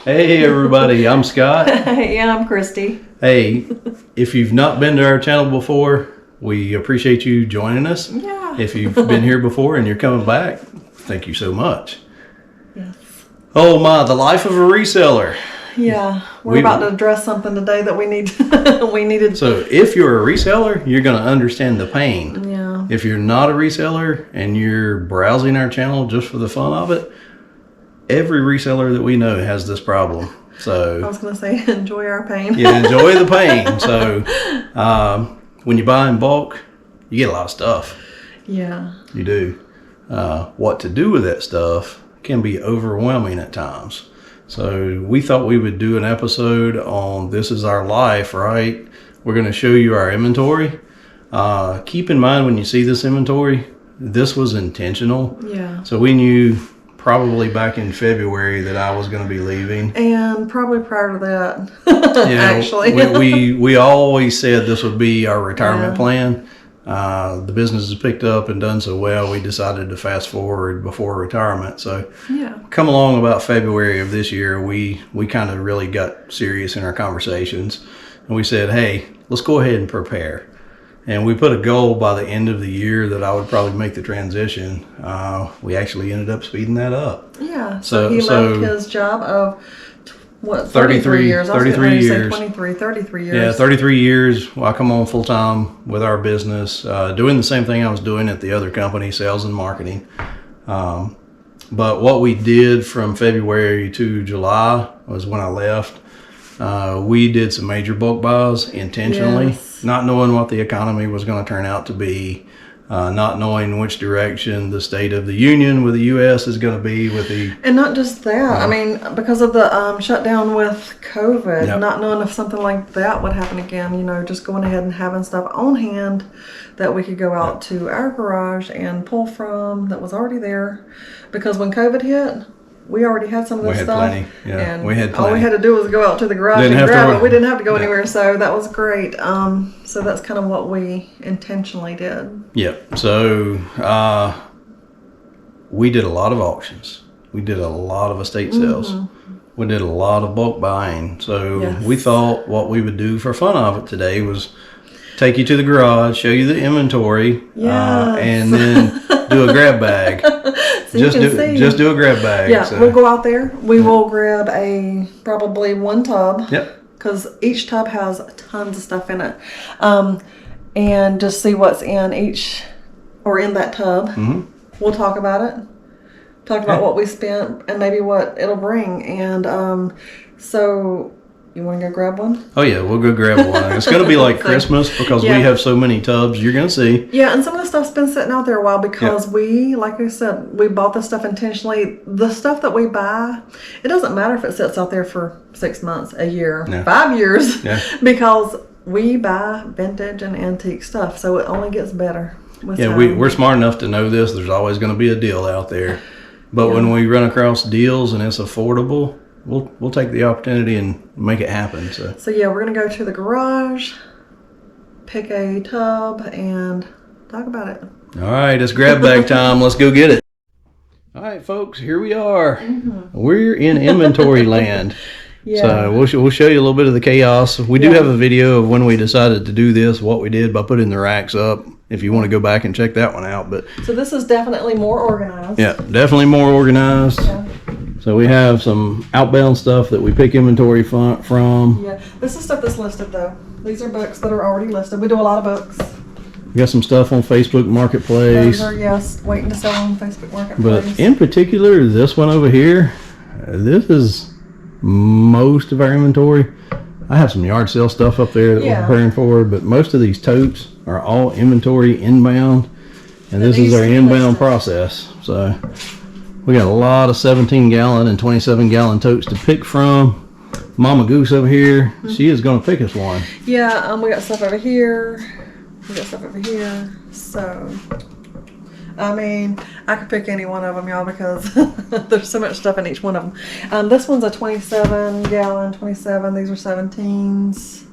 Hey everybody, I'm Scott. Yeah, I'm Christy. Hey, if you've not been to our channel before, we appreciate you joining us. Yeah. If you've been here before and you're coming back, thank you so much. Yes. Oh my, the life of a reseller. Yeah, we're about to address something today that we needed. So if you're a reseller, you're going to understand the pain. Yeah. If you're not a reseller and you're browsing our channel just for the fun of it, every reseller that we know has this problem. So I was going to say, enjoy our pain. Yeah, enjoy the pain. So when you buy in bulk, you get a lot of stuff. Yeah. You do. What to do with that stuff can be overwhelming at times. So we thought we would do an episode on This Is Our Life, right? We're going to show you our inventory. Keep in mind when you see this inventory, this was intentional. Yeah. So we knew probably back in February that I was going to be leaving. And probably prior to that, Yeah, actually. we always said this would be our retirement plan. The business has picked up and done so well, we decided to fast forward before retirement. So yeah, come along about February of this year, we kind of really got serious in our conversations. And we said, hey, let's go ahead and prepare. And we put a goal by the end of the year that I would probably make the transition. We actually ended up speeding that up. Yeah. So he left his job of, what, 33 years? 33 years. 33 years. Yeah, 33 years. Well, I come on full time with our business, doing the same thing I was doing at the other company, sales and marketing. But what we did from February to July was when I left. We did some major bulk buys intentionally, not knowing what the economy was going to turn out to be, not knowing which direction the state of the union with the U.S. is going to be with the... And not just that, I mean, because of the shutdown with COVID, not knowing if something like that would happen again, you know, just going ahead and having stuff on hand that we could go out to our garage and pull from that was already there. Because when COVID hit, we already had some of this stuff. Plenty. Yeah, and we had plenty. All we had to do was go out to the garage and grab it. We didn't have to go anywhere, so that was great. So that's kind of what we intentionally did. Yeah. So we did a lot of auctions. We did a lot of estate sales. We did a lot of bulk buying. So we thought what we would do for fun of it today was take you to the garage, show you the inventory, and then do a grab bag. So just do a grab bag. Yeah, so. We'll go out there. We will grab probably one tub. Yep. Because each tub has tons of stuff in it. And just see what's in each, or in that tub. We'll talk about it. Talk about what we spent and maybe what it'll bring. And so... You want to go grab one? Oh, yeah, we'll go grab one. It's going to be like Christmas because we have so many tubs. You're going to see. Yeah, and some of the stuff's been sitting out there a while because we, like I said, we bought this stuff intentionally. The stuff that we buy, it doesn't matter if it sits out there for 6 months, a year, 5 years, because we buy vintage and antique stuff, so it only gets better with time. We're smart enough to know this. There's always going to be a deal out there. But when we run across deals and it's affordable, we'll take the opportunity and make it happen. So yeah, we're gonna go to the garage, pick a tub, and talk about it. All right, it's grab bag time. Let's go get it. All right, folks, here we are. We're in inventory land. So we'll show you a little bit of the chaos. We do have a video of when we decided to do this, what we did by putting the racks up. If you want to go back and check that one out, so this is definitely more organized. Yeah, definitely more organized. Yeah. So we have some outbound stuff that we pick inventory from. Yeah, this is stuff that's listed though. These are books that are already listed. We do a lot of books. We got some stuff on Facebook Marketplace. Those are, waiting to sell on Facebook Marketplace. But in particular, this one over here, this is most of our inventory. I have some yard sale stuff up there that we're preparing for, but most of these totes are all inventory inbound, and this is our inbound process. So we got a lot of 17-gallon and 27-gallon totes to pick from. Mama Goose over here, she is going to pick us one. Yeah, we got stuff over here. We got stuff over here. So, I mean, I could pick any one of them, y'all, because there's so much stuff in each one of them. This one's a 27-gallon, 27. These are 17s.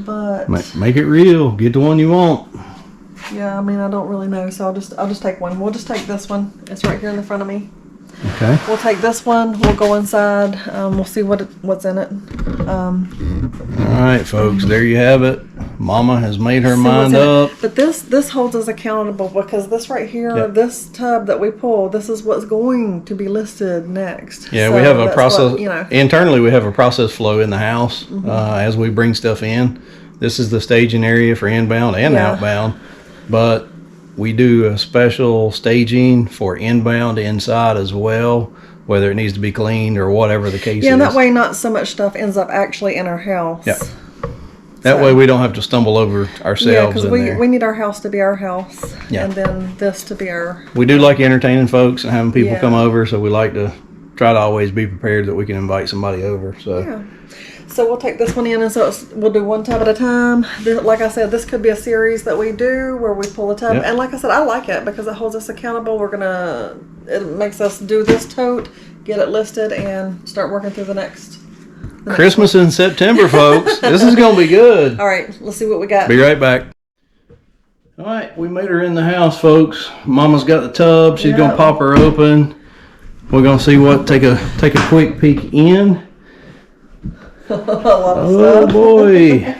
But make it real. Get the one you want. Yeah, I mean, I don't really know, so I'll just take one. We'll just take this one. It's right here in the front of me. Okay. We'll take this one. We'll go inside. We'll see what's in it. All right, folks. There you have it. Mama has made her See mind what's in up. it. But this holds us accountable because this right here, Yep. this tub that we pull, this is what's going to be listed next. Yeah, So we have a that's process. what, Internally, we have a process flow in the house as we bring stuff in. This is the staging area for inbound and Yeah. outbound, but we do a special staging for inbound inside as well, whether it needs to be cleaned or whatever the case is. Yeah, and that way not so much stuff ends up actually in our house. Yeah. That way we don't have to stumble over Yeah, ourselves because in there. we need our house to be our house, Yeah. and then this to be our. We do like entertaining folks and having people Yeah. come over, so we like to try to always be prepared that we can invite somebody over. So Yeah. So we'll take this one in, and so we'll do one tub at a time. Like I said, this could be a series that we do where we pull a tub. Yep. And like I said, I like it because it holds us accountable. It makes us do this tote, get it listed, and start working through the next. Christmas in September, folks. This is going to be good. All right, let's see what we got. Be right back. All right, we made her in the house, folks. Mama's got the tub. She's going to pop her open. We're going to see what, take a quick peek in. A lot of Oh stuff. boy.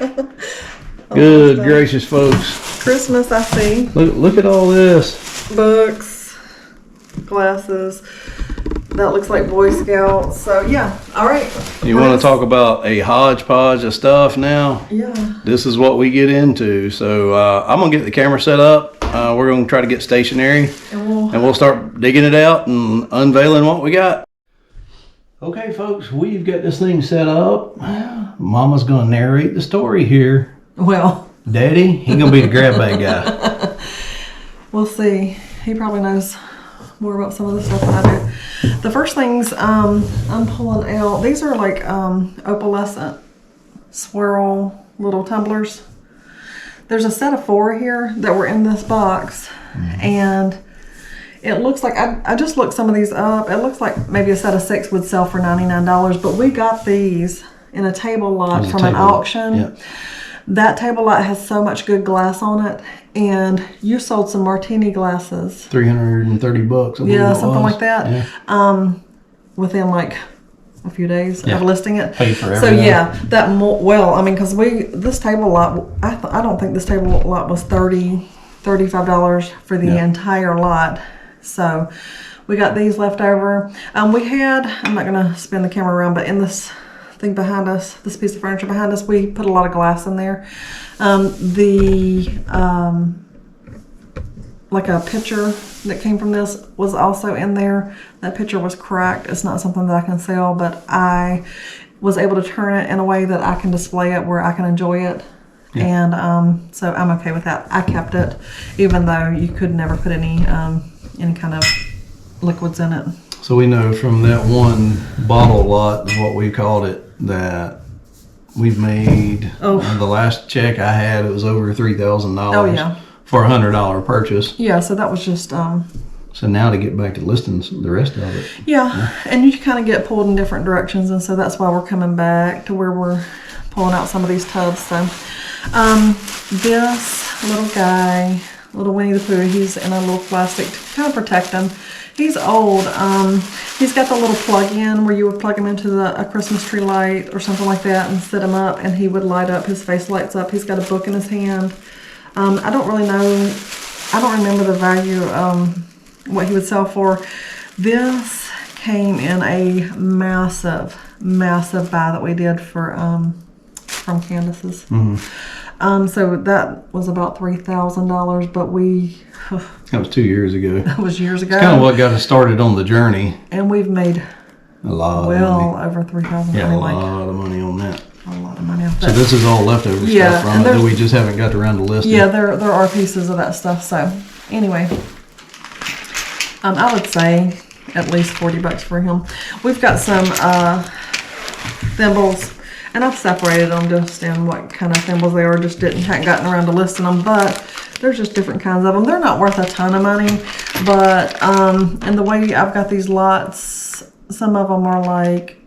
Good gracious, folks. Christmas, I see. Look at all this. Books, glasses. That looks like Boy Scouts. So yeah, all right. You want to talk about a hodgepodge of stuff now? Yeah. This is what we get into. So I'm going to get the camera set up. We're going to try to get stationary. And And we'll start digging it out and unveiling what we got. Okay, folks, we've got this thing set up. Mama's going to narrate the story here. well, Daddy, he's going to be the grab bag guy. we'll see. He probably knows more about some of the stuff than I do. The first things I'm pulling out, these are like opalescent swirl little tumblers. There's a set of 4 here that were in this box, and it looks like, I just looked some of these up. It looks like maybe a set of 6 would sell for $99, but we got these in a table lot from an auction. Yep. That table lot has so much good glass on it, and you sold some martini glasses. $330. I believe Yeah, it something was. like that. Yeah. Within like a few days Yeah. of listing it. Paid for So everything. yeah, that well, I mean, because this table lot, I don't think this table lot was $35 for the entire lot. So we got these left over. We had, I'm not gonna spin the camera around, but in this thing behind us, this piece of furniture behind us, we put a lot of glass in there. Like a picture that came from this was also in there. That picture was cracked. It's not something that I can sell, but I was able to turn it in a way that I can display it where I can enjoy it. And so I'm okay with that. I kept it, even though you could never put any kind of liquids in it. So we know from that one bottle lot, is what we called it, that we've made, the last check I had, it was over $3,000 Oh, yeah. for a $100 purchase. Yeah, so that was just So now to get back to listings, the rest of it. yeah, and you kind of get pulled in different directions, and so that's why we're coming back to where we're pulling out some of these tubs. So this little guy, little Winnie the Pooh, he's in a little plastic to kind of protect him. He's old. He's got the little plug-in where you would plug him into a Christmas tree light or something like that and set him up, and he would light up. His face lights up. He's got a book in his hand. I don't really know. I don't remember the value, what he would sell for. This came in a massive buy that we did from Candace's. So that was about $3,000, but That was 2 years ago. that was years ago. Kind of what got us started on the journey. And we've made A lot of well money. over $3,000. Yeah, I mean, a like lot of money on that. a lot of money off So that. this is all leftover Yeah, stuff from and it that there's- we just haven't got around to listing. Yeah, there are pieces of that stuff. So anyway, I would say at least $40 for him. We've got some thimbles, and I've separated them just in what kind of thimbles they are. Just hadn't gotten around to listing them, but there's just different kinds of them. They're not worth a ton of money, but and the way I've got these lots, some of them are like,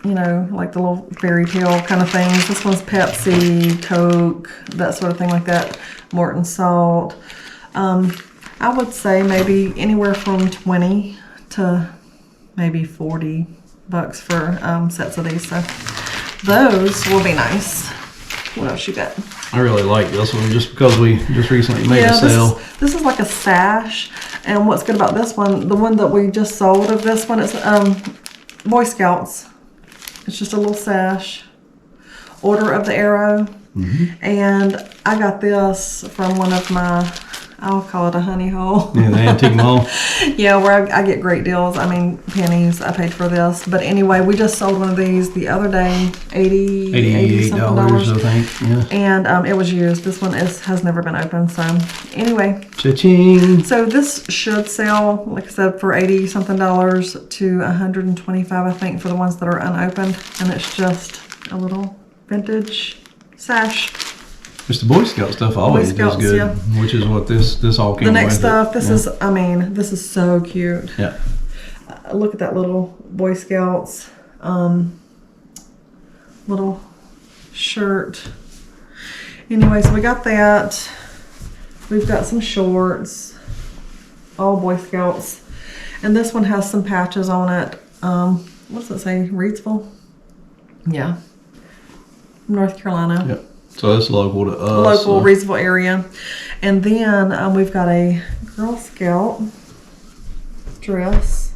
you know, like the little fairy tale kind of things. This one's Pepsi, Coke, that sort of thing like that. Morton Salt. I would say maybe anywhere from $20 to to maybe $40 for sets of these. So those will be nice. What else you got? I really like this one just because we just recently made a sale. This is like a sash. And what's good about this one, the one that we just sold of this one, is Boy Scouts. It's just a little sash. Order of the Arrow. And I got this from one of my, I'll call it a honey hole. Yeah, the antique mall. Yeah, where I get great deals. I mean, pennies I paid for this. But anyway, we just sold one of these the other day, $88 I think. Yeah. And it was used. This one has never been opened. So anyway. Cha-ching. So this should sell, like I said, for $80 something to $125, I think, for the ones that are unopened. And it's just a little vintage sash. Just the Boy Scout stuff always does good, yeah. Which is what this all came with. The next stuff, this is, I mean, this is so cute. Yeah. Look at that little Boy Scouts little shirt. Anyway, so we got that. We've got some shorts, all Boy Scouts. And this one has some patches on it. What's it say? Reidsville? Yeah. North Carolina. Yep. So that's local to us. Local Reselling area. And then we've got a Girl Scout dress.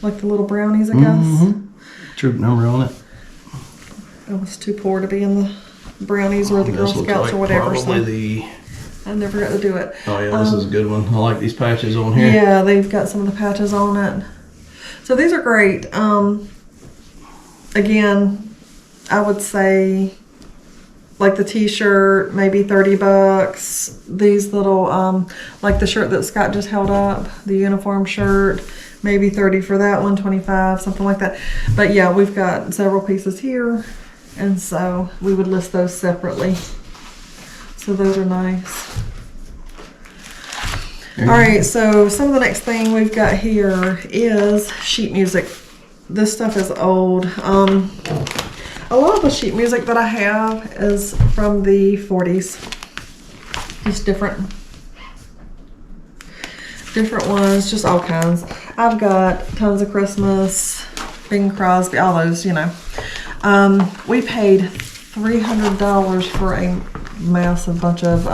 Like the little brownies, I guess. Troop number on it. I was too poor to be in the brownies or the Girl Scouts or whatever. Probably I never got to do it. Oh yeah, this is a good one. I like these patches on here. Yeah, they've got some of the patches on it. So these are great. Again, I would say like the t-shirt, maybe $30. These little, like the shirt that Scott just held up, the uniform shirt, maybe $30 for that one, $25, something like that. But yeah, we've got several pieces here, and so we would list those separately. So those are nice. All right, so some of the next thing we've got here is sheet music. This stuff is old. A lot of the sheet music that I have is from the 40s. Just different ones, just all kinds. I've got tons of Christmas, Bing Crosby, all those, you know. We paid $300 for a massive bunch of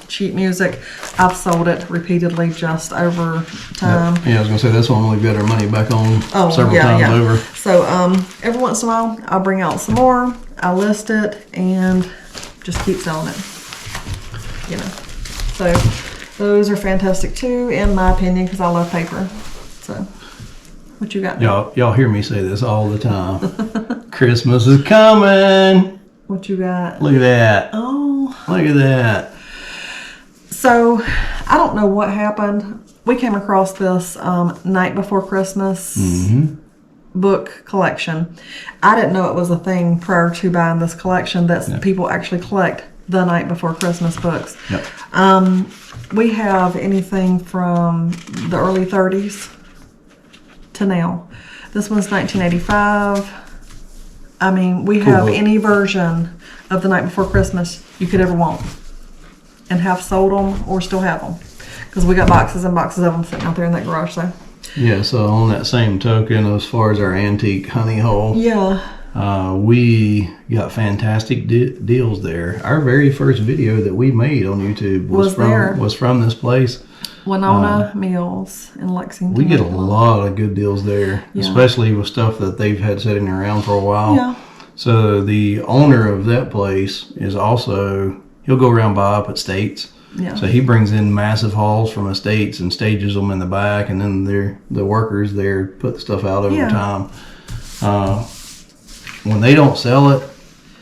sheet music. I've sold it repeatedly just over time. Yeah, I was gonna say that's one we've got our money back on several times over. So every once in a while I'll bring out some more, I'll list it, and just keep selling it. You know. So those are fantastic too, in my opinion, because I love paper. So what you got? Y'all hear me say this all the time. Christmas is coming. What you got? Look at that. Oh. Look at that. So, I don't know what happened. We came across this Night Before Christmas book collection. I didn't know it was a thing prior to buying this collection that people actually collect the Night Before Christmas books. Yep. We have anything from the early 30s to now. This one's 1985. I mean, we have any version of the Night Before Christmas you could ever want. And have sold them or still have them, because we got boxes and boxes of them sitting out there in that garage. So yeah, so on that same token, as far as our antique honey hole, we got fantastic deals there. Our very first video that we made on YouTube was from this place, Winona Mills in Lexington. We get a lot of good deals there, especially with stuff that they've had sitting around for a while. Yeah. So the owner of that place is also, he'll go around buy up estates. Yeah. So he brings in massive hauls from estates and stages them in the back, and then the workers there put the stuff out over time. When they don't sell it,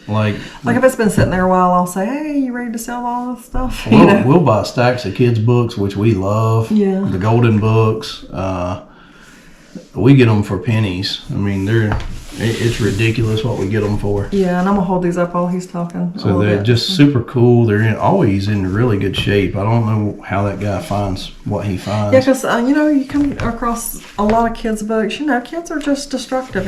like if it's been sitting there a while, I'll say, "Hey, you ready to sell all this stuff?" We'll buy stacks of kids' books, which we love. Yeah. The golden books. We get them for pennies. I mean, it's ridiculous what we get them for. Yeah, and I'm gonna hold these up while he's talking. So they're just super cool. They're always in really good shape. I don't know how that guy finds what he finds. Yeah, because you come across a lot of kids' books. Kids are just destructive.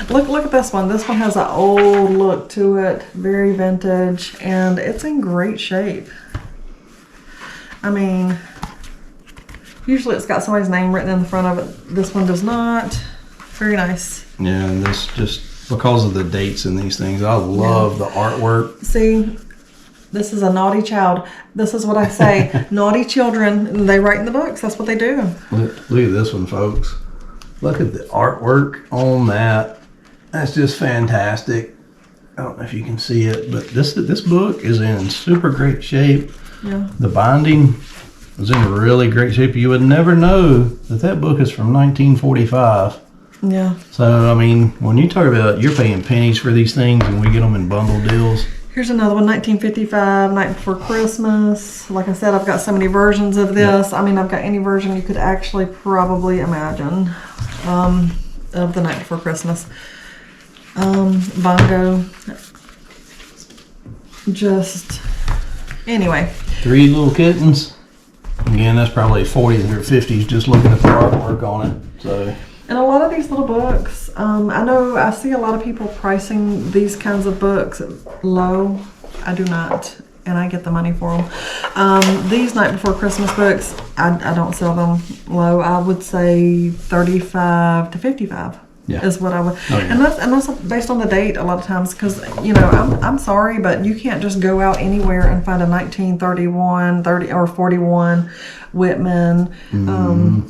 Look at this one. This one has an old look to it, very vintage, and it's in great shape. I mean, Usually it's got somebody's name written in the front of it. This one does not. Very nice. Yeah, and this just because of the dates in these things. I love the artwork. See, this is a naughty child. This is what I say. Naughty children, they write in the books. That's what they do. Look at this one, folks. Look at the artwork on that. That's just fantastic. I don't know if you can see it, but this book is in super great shape. Yeah. The binding is in really great shape. You would never know that book is from 1945. Yeah. So, I mean, when you talk about you're paying pennies for these things and we get them in bundle deals. Here's another one, 1955, Night Before Christmas. Like I said, I've got so many versions of this. I mean, I've got any version you could actually probably imagine of the Night Before Christmas. Bongo. Just, anyway. 3 little kittens. Again, that's probably 40s or 50s just looking at the artwork on it. So. And a lot of these little books, I know I see a lot of people pricing these kinds of books low. I do not, and I get the money for them. These Night Before Christmas books, I don't sell them low. I would say 35 to 55 is what I would. Oh, yeah. And that's based on the date a lot of times, because I'm sorry, but you can't just go out anywhere and find a 1931, 30 or 41 Whitman,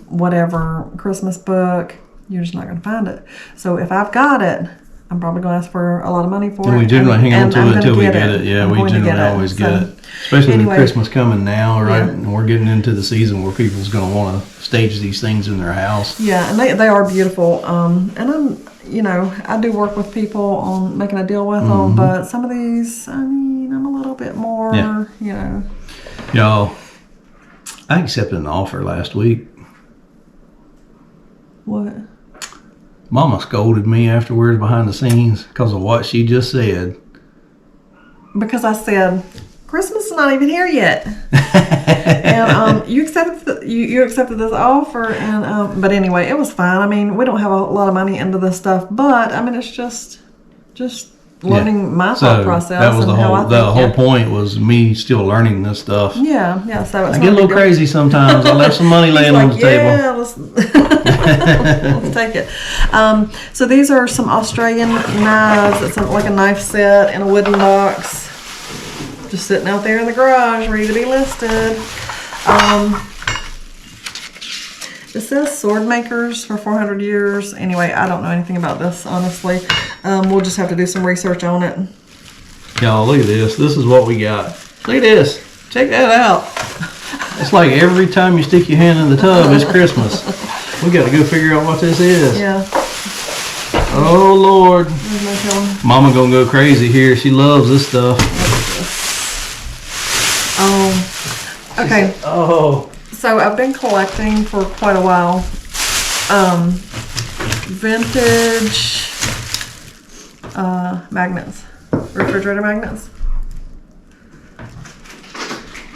whatever Christmas book. You're just not going to find it. So if I've got it, I'm probably going to ask for a lot of money for it. We generally hang on to it until we get it. Yeah, we generally always get it. Especially with Christmas coming now, right? Yeah. And we're getting into the season where people's going to want to stage these things in their house. Yeah, and they are beautiful. And I do work with people on making a deal with them, but some of these, I'm a little bit more, Y'all, I accepted an offer last week. What? Mama scolded me afterwards behind the scenes because of what she just said. Because I said, Christmas is not even here yet. And you accepted you accepted this offer, and but anyway, it was fine. I mean, we don't have a lot of money into this stuff, but I mean, it's just learning my thought process. That was the whole point was me still learning this stuff. Yeah. So it's I get a little crazy sometimes. I left some money laying on the table. Let's take it. So these are some Australian knives. It's like a knife set in a wooden box, just sitting out there in the garage, ready to be listed. It says sword makers for 400 years. Anyway, I don't know anything about this, honestly. We'll just have to do some research on it. Y'all, look at this. This is what we got. Look at this. Check that out. It's like every time you stick your hand in the tub, it's Christmas. We got to go figure out what this is. Yeah. Oh, Lord. Mama gonna go crazy here. She loves this stuff. Okay. Oh. So I've been collecting for quite a while. Vintage magnets, refrigerator magnets.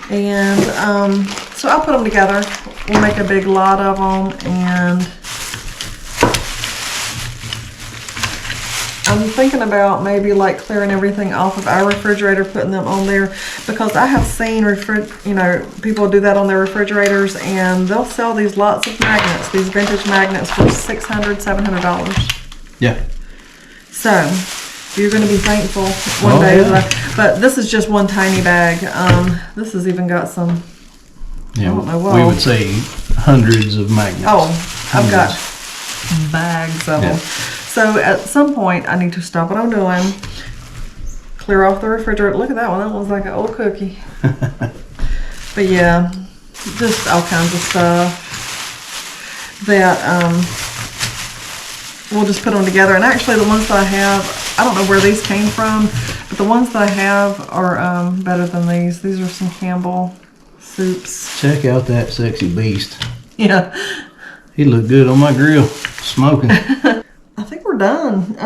And so I'll put them together. We'll make a big lot of them, and I'm thinking about maybe like clearing everything off of our refrigerator, putting them on there, because I have seen people do that on their refrigerators, and they'll sell these lots of magnets, these vintage magnets, for $600, $700. Yeah. So you're going to be thankful one day. Yeah. But this is just one tiny bag. This has even got some. Yeah, we would say hundreds of magnets. Oh, I've got bags of them. So at some point, I need to stop what I'm doing, clear off the refrigerator. Look at that one. That one's like an old cookie. But yeah, just all kinds of stuff that we'll just put them together. And actually, the ones that I have, I don't know where these came from, but the ones that I have are better than these. These are some Campbell soups. Check out that sexy beast. Yeah. He looked good on my grill, smoking. I think we're done.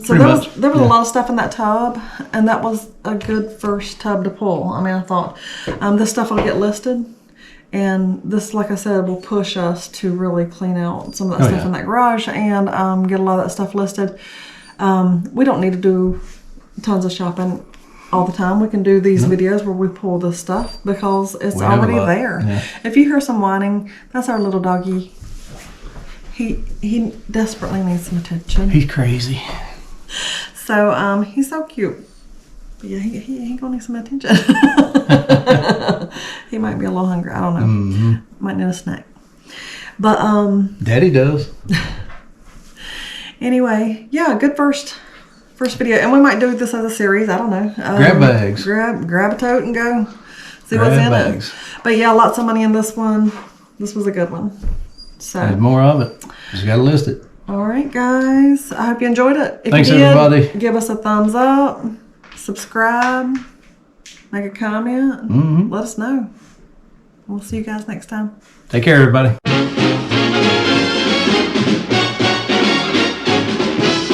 So there was a lot of stuff in that tub, and that was a good first tub to pull. I mean, I thought this stuff will get listed, and this, like I said, will push us to really clean out some of that stuff in that garage and get a lot of that stuff listed. We don't need to do tons of shopping all the time. We can do these videos where we pull this stuff because it's We have a already lot. there. Yeah. If you hear some whining, that's our little doggy. He desperately needs some attention. He's crazy. So he's so cute. But yeah, he gonna need some attention. He might be a little hungry. I don't know. Might need a snack. But Daddy does. anyway, yeah, good first video, and we might do this as a series. I don't know. Grab bags. Grab a tote and go see Grab what's in bags. it. But yeah, lots of money in this one. This was a good one. So There's more of it. Just gotta list it. all right, guys. I hope you enjoyed it. If Thanks, you did, everybody. give us a thumbs up, subscribe, make a comment. Let us know. We'll see you guys next time. Take care, everybody.